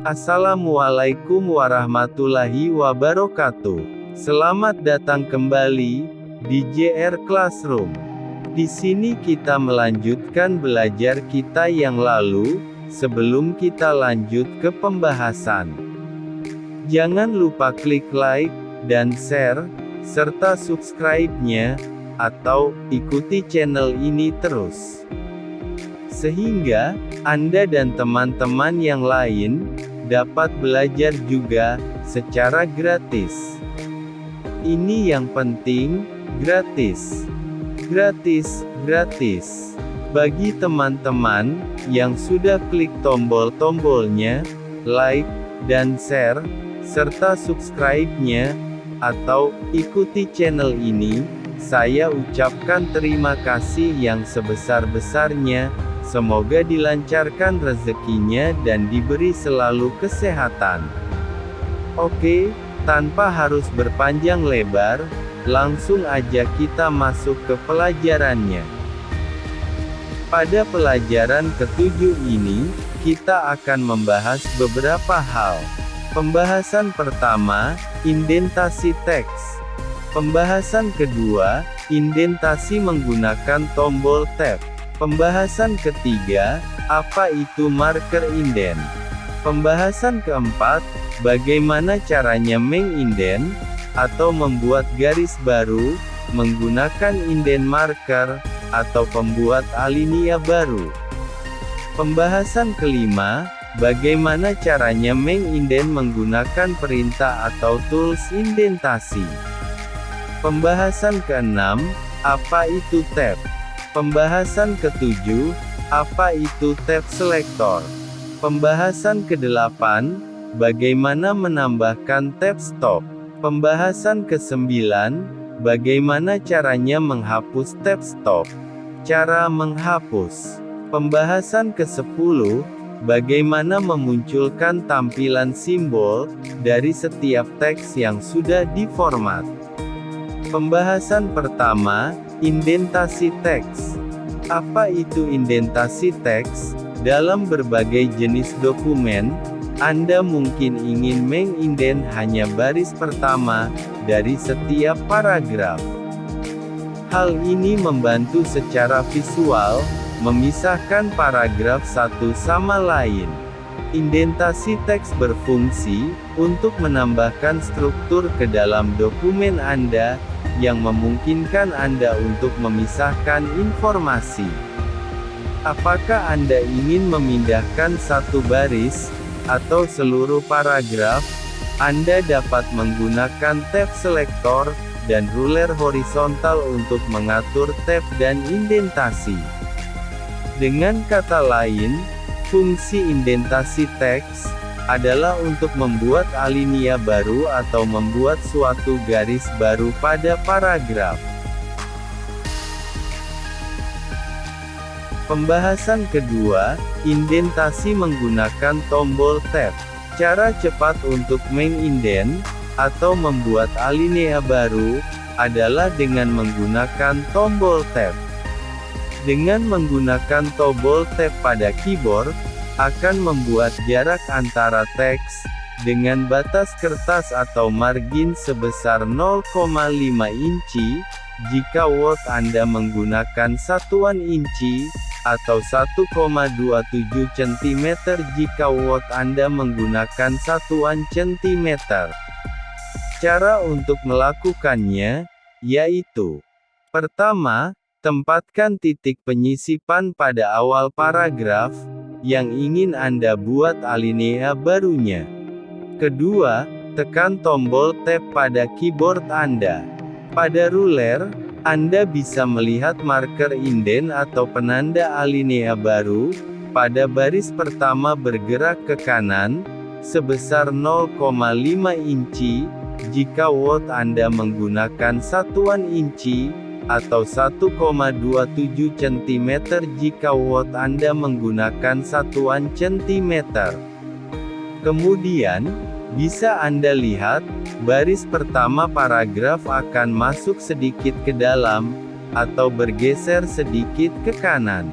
Assalamualaikum warahmatullahi wabarakatuh. Selamat datang kembali di JR Classroom. Di sini kita melanjutkan belajar kita yang lalu, sebelum kita lanjut ke pembahasan. Jangan lupa klik like dan share, serta subscribe-nya, atau ikuti channel ini terus. Sehingga Anda dan teman-teman yang lain dapat belajar juga secara gratis. Ini yang penting, gratis. Gratis. Bagi teman-teman yang sudah klik tombol-tombolnya, like, dan share, serta subscribe-nya, atau ikuti channel ini, saya ucapkan terima kasih yang sebesar-besarnya. Semoga dilancarkan rezekinya dan diberi selalu kesehatan. Oke, tanpa harus berpanjang lebar, langsung aja kita masuk ke pelajarannya. Pada pelajaran ke-7 ini, kita akan membahas beberapa hal. Pembahasan pertama, indentasi teks. Pembahasan kedua, indentasi menggunakan tombol tab. Pembahasan ketiga, apa itu marker indent. Pembahasan keempat, bagaimana caranya mengindent, atau membuat garis baru, menggunakan indent marker, atau pembuat alinea baru. Pembahasan kelima, bagaimana caranya mengindent menggunakan perintah atau tools indentasi. Pembahasan keenam, apa itu tab. Pembahasan ke-7, apa itu tab selector. Pembahasan ke-8, bagaimana menambahkan tab stop. Pembahasan ke-9, bagaimana caranya menghapus tab stop. Cara menghapus. Pembahasan ke-10, bagaimana memunculkan tampilan simbol dari setiap teks yang sudah diformat. Pembahasan pertama, indentasi teks. Apa itu indentasi teks? Dalam berbagai jenis dokumen, Anda mungkin ingin mengindent hanya baris pertama dari setiap paragraf. Hal ini membantu secara visual, memisahkan paragraf satu sama lain. Indentasi teks berfungsi untuk menambahkan struktur ke dalam dokumen Anda, yang memungkinkan Anda untuk memisahkan informasi. Apakah Anda ingin memindahkan satu baris, atau seluruh paragraf? Anda dapat menggunakan tab selector, dan ruler horizontal untuk mengatur tab dan indentasi. Dengan kata lain, fungsi indentasi teks adalah untuk membuat alinea baru atau membuat suatu garis baru pada paragraf. Pembahasan kedua, indentasi menggunakan tombol tab. Cara cepat untuk mengindent, atau membuat alinea baru, adalah dengan menggunakan tombol tab. Dengan menggunakan tombol tab pada keyboard, akan membuat jarak antara teks, dengan batas kertas atau margin sebesar 0,5 inci, jika watt Anda menggunakan satuan inci, atau 1,27 cm jika watt Anda menggunakan satuan centimeter. Cara untuk melakukannya, yaitu: pertama, tempatkan titik penyisipan pada awal paragraf yang ingin Anda buat alinea barunya. Kedua, tekan tombol tab pada keyboard Anda. Pada ruler, Anda bisa melihat marker indent atau penanda alinea baru, pada baris pertama bergerak ke kanan, sebesar 0,5 inci, jika watt Anda menggunakan satuan inci, atau 1,27 cm jika watt Anda menggunakan satuan centimeter. Kemudian, bisa Anda lihat, baris pertama paragraf akan masuk sedikit ke dalam, atau bergeser sedikit ke kanan.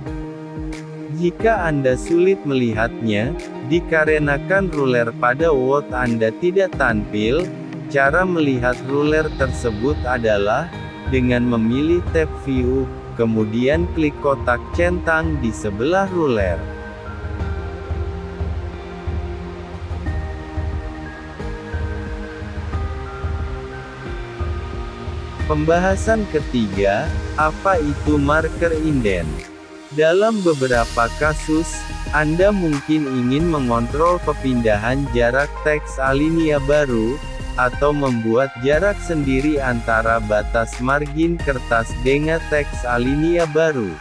Jika Anda sulit melihatnya, dikarenakan ruler pada Word Anda tidak tampil, cara melihat ruler tersebut adalah dengan memilih tab View, kemudian klik kotak centang di sebelah ruler. Pembahasan ketiga, apa itu marker inden? Dalam beberapa kasus, Anda mungkin ingin mengontrol perpindahan jarak teks alinea baru, atau membuat jarak sendiri antara batas margin kertas dengan teks alinea baru.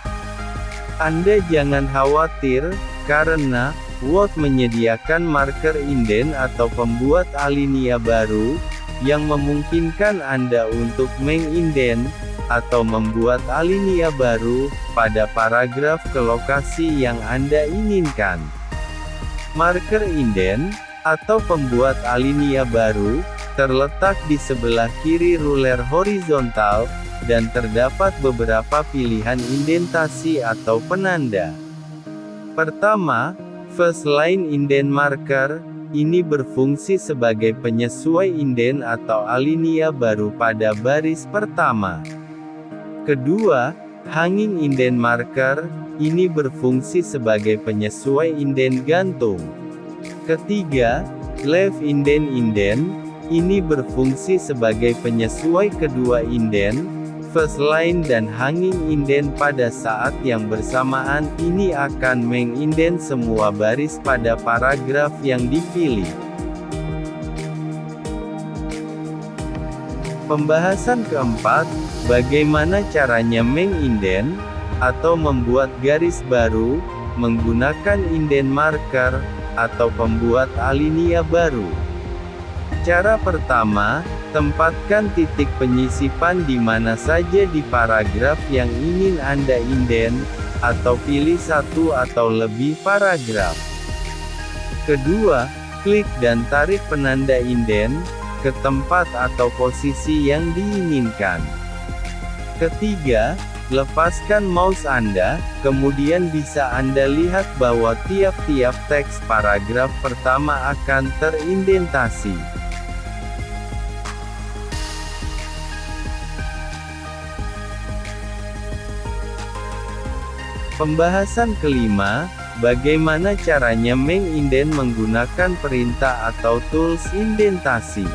Anda jangan khawatir, karena Word menyediakan marker inden atau pembuat alinea baru, yang memungkinkan Anda untuk menginden, atau membuat alinea baru, pada paragraf ke lokasi yang Anda inginkan. Marker inden, atau pembuat alinea baru, terletak di sebelah kiri ruler horizontal, dan terdapat beberapa pilihan indentasi atau penanda. Pertama, First Line Indent Marker. Ini berfungsi sebagai penyesuai inden atau alinea baru pada baris pertama. Kedua, Hanging Indent Marker. Ini berfungsi sebagai penyesuai inden gantung. Ketiga, Left Indent. Ini berfungsi sebagai penyesuai kedua inden, first line dan hanging indent pada saat yang bersamaan. Ini akan mengindent semua baris pada paragraf yang dipilih. Pembahasan keempat, bagaimana caranya mengindent, atau membuat garis baru, menggunakan indent marker, atau pembuat alinea baru. Cara pertama, tempatkan titik penyisipan di mana saja di paragraf yang ingin Anda indent, atau pilih satu atau lebih paragraf. Kedua, klik dan tarik penanda indent ke tempat atau posisi yang diinginkan. Ketiga, lepaskan mouse Anda, kemudian bisa Anda lihat bahwa tiap-tiap teks paragraf pertama akan terindentasi. Pembahasan kelima, bagaimana caranya mengindent menggunakan perintah atau tools indentasi.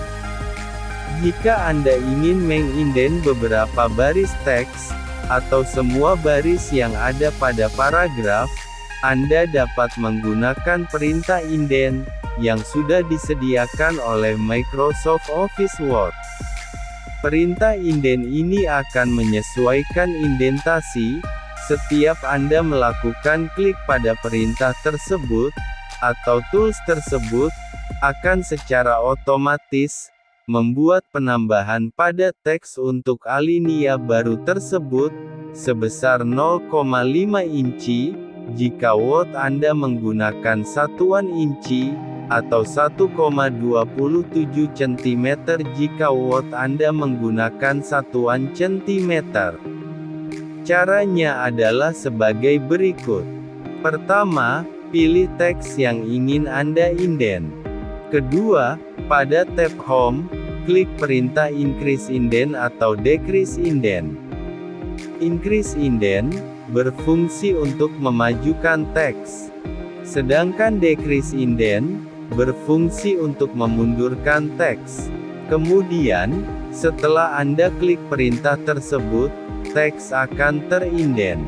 Jika Anda ingin mengindent beberapa baris teks, atau semua baris yang ada pada paragraf, Anda dapat menggunakan perintah indent, yang sudah disediakan oleh Microsoft Office Word. Perintah indent ini akan menyesuaikan indentasi, setiap Anda melakukan klik pada perintah tersebut, atau tools tersebut, akan secara otomatis membuat penambahan pada teks untuk alinea baru tersebut, sebesar 0,5 inci, jika Word Anda menggunakan satuan inci, atau 1,27 cm jika Word Anda menggunakan satuan centimeter. Caranya adalah sebagai berikut. Pertama, pilih teks yang ingin Anda indent. Kedua, pada tab Home, klik perintah Increase Indent atau Decrease Indent. Increase Indent berfungsi untuk memajukan teks, sedangkan Decrease Indent berfungsi untuk memundurkan teks. Kemudian, setelah Anda klik perintah tersebut, teks akan terindent.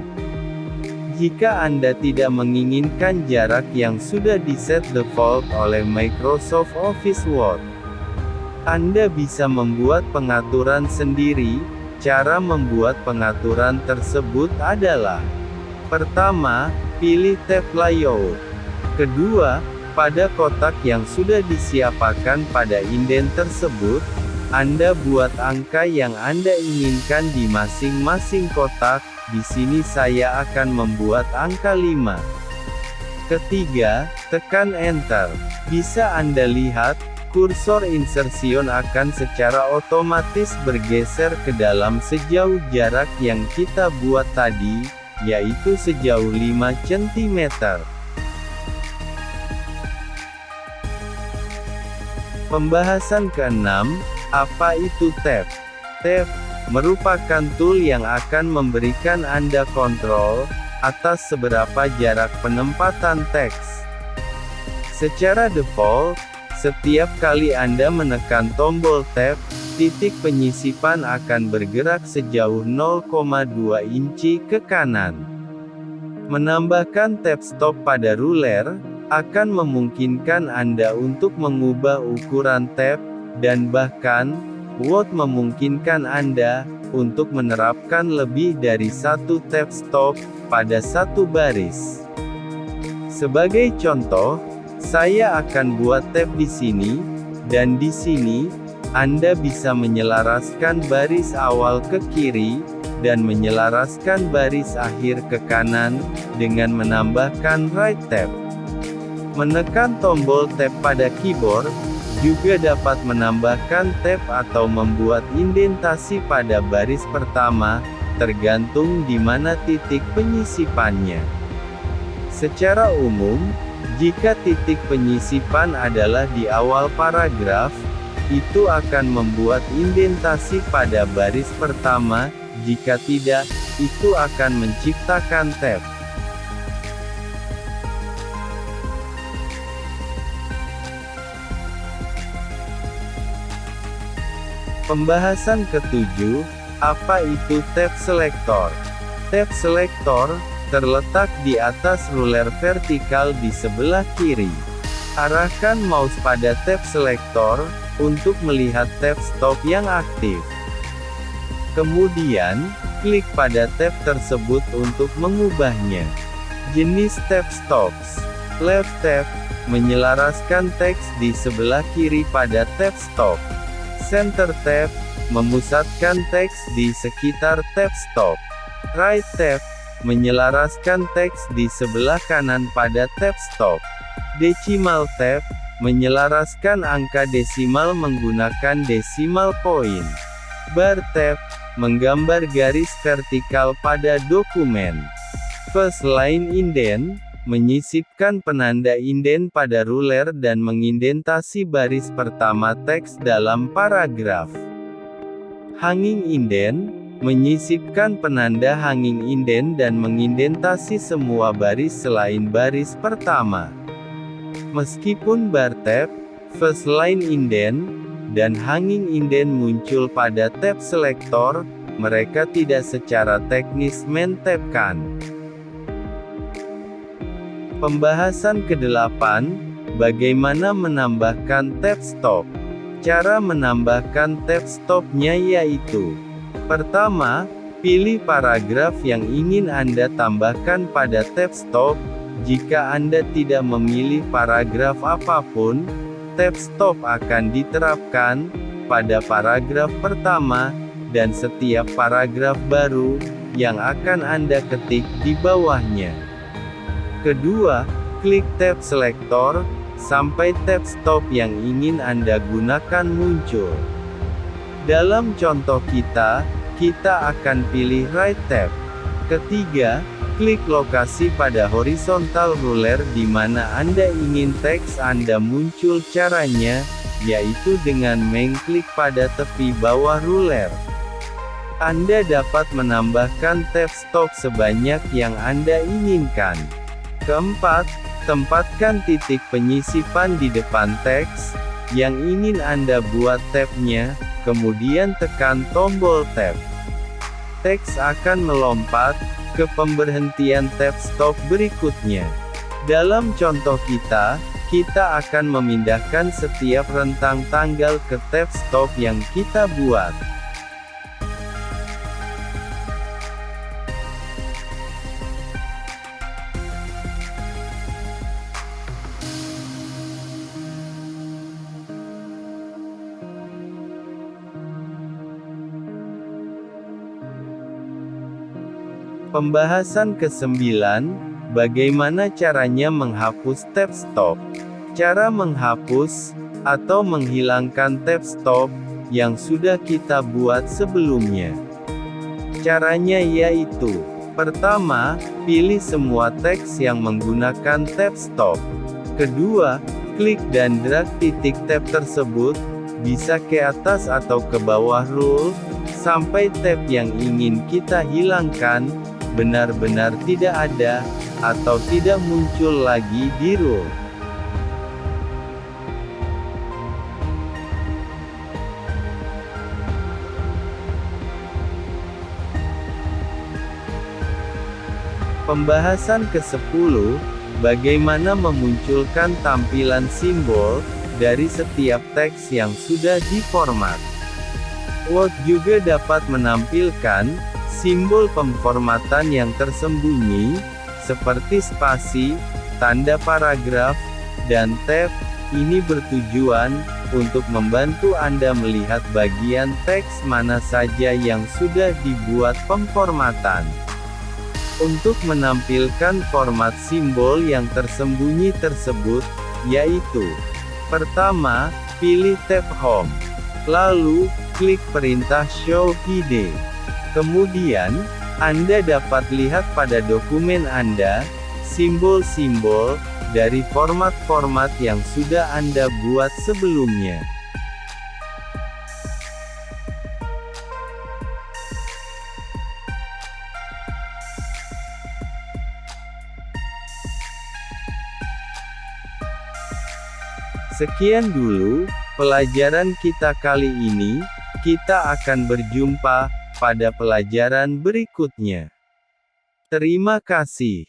Jika Anda tidak menginginkan jarak yang sudah diset default oleh Microsoft Office Word, Anda bisa membuat pengaturan sendiri. Cara membuat pengaturan tersebut adalah: pertama, pilih tab Layout. Kedua, pada kotak yang sudah disiapkan pada indent tersebut, Anda buat angka yang Anda inginkan di masing-masing kotak. Di sini saya akan membuat angka 5. Ketiga, tekan Enter. Bisa Anda lihat, kursor insertion akan secara otomatis bergeser ke dalam sejauh jarak yang kita buat tadi. yaitu sejauh 5 cm. Pembahasan ke-6, apa itu tab? Tab merupakan tool yang akan memberikan Anda kontrol atas seberapa jarak penempatan teks. Secara default, setiap kali Anda menekan tombol tab, titik penyisipan akan bergerak sejauh 0,2 inci ke kanan. Menambahkan tab stop pada ruler akan memungkinkan Anda untuk mengubah ukuran tab, dan bahkan, Word memungkinkan Anda untuk menerapkan lebih dari satu tab stop pada satu baris. Sebagai contoh, saya akan buat tab di sini, dan di sini, Anda bisa menyelaraskan baris awal ke kiri, dan menyelaraskan baris akhir ke kanan, dengan menambahkan right tab. Menekan tombol tab pada keyboard, juga dapat menambahkan tab atau membuat indentasi pada baris pertama, tergantung di mana titik penyisipannya. Secara umum, jika titik penyisipan adalah di awal paragraf, itu akan membuat indentasi pada baris pertama, jika tidak, itu akan menciptakan tab. Pembahasan ke-7, apa itu tab selector? Tab selector terletak di atas ruler vertikal di sebelah kiri. Arahkan mouse pada tab selector untuk melihat tab stop yang aktif. Kemudian, klik pada tab tersebut untuk mengubahnya. Jenis tab stops. Left tab menyelaraskan teks di sebelah kiri pada tab stop. Center tab memusatkan teks di sekitar tab stop. Right tab menyelaraskan teks di sebelah kanan pada tab stop. Decimal tab menyelaraskan angka desimal menggunakan decimal point. Bar tab menggambar garis vertikal pada dokumen. First line indent menyisipkan penanda inden pada ruler dan mengindentasi baris pertama teks dalam paragraf. Hanging indent menyisipkan penanda hanging indent dan mengindentasi semua baris selain baris pertama. Meskipun bar tab, first line indent, dan hanging indent muncul pada tab selector, mereka tidak secara teknis mentabkan. Pembahasan ke-8, bagaimana menambahkan tab stop. Cara menambahkan tab stopnya yaitu: pertama, pilih paragraf yang ingin Anda tambahkan pada tab stop. Jika Anda tidak memilih paragraf apapun, tab stop akan diterapkan pada paragraf pertama, dan setiap paragraf baru yang akan Anda ketik di bawahnya. Kedua, klik tab selector sampai tab stop yang ingin Anda gunakan muncul. Dalam contoh kita akan pilih right tab. Ketiga, klik lokasi pada horizontal ruler di mana Anda ingin teks Anda muncul. Caranya yaitu dengan mengklik pada tepi bawah ruler. Anda dapat menambahkan tab stop sebanyak yang Anda inginkan. Keempat, tempatkan titik penyisipan di depan teks yang ingin Anda buat tabnya, kemudian tekan tombol tab. Teks akan melompat ke pemberhentian tab stop berikutnya. Dalam contoh kita akan memindahkan setiap rentang tanggal ke tab stop yang kita buat. Pembahasan ke-9, bagaimana caranya menghapus tab stop. Cara menghapus atau menghilangkan tab stop yang sudah kita buat sebelumnya. Caranya yaitu: Pertama, pilih semua teks yang menggunakan tab stop. Kedua, klik dan drag titik tab tersebut, bisa ke atas atau ke bawah rule, sampai tab yang ingin kita hilangkan, benar-benar tidak ada, atau tidak muncul lagi di rule. Pembahasan ke-10, bagaimana memunculkan tampilan simbol dari setiap teks yang sudah diformat. Word juga dapat menampilkan simbol pemformatan yang tersembunyi, seperti spasi, tanda paragraf, dan tab. Ini bertujuan untuk membantu Anda melihat bagian teks mana saja yang sudah dibuat pemformatan. Untuk menampilkan format simbol yang tersembunyi tersebut, yaitu: pertama, pilih tab Home. Lalu, klik perintah Show Hide. Kemudian, Anda dapat lihat pada dokumen Anda, simbol-simbol dari format-format yang sudah Anda buat sebelumnya. Sekian dulu pelajaran kita kali ini. Kita akan berjumpa pada pelajaran berikutnya. Terima kasih.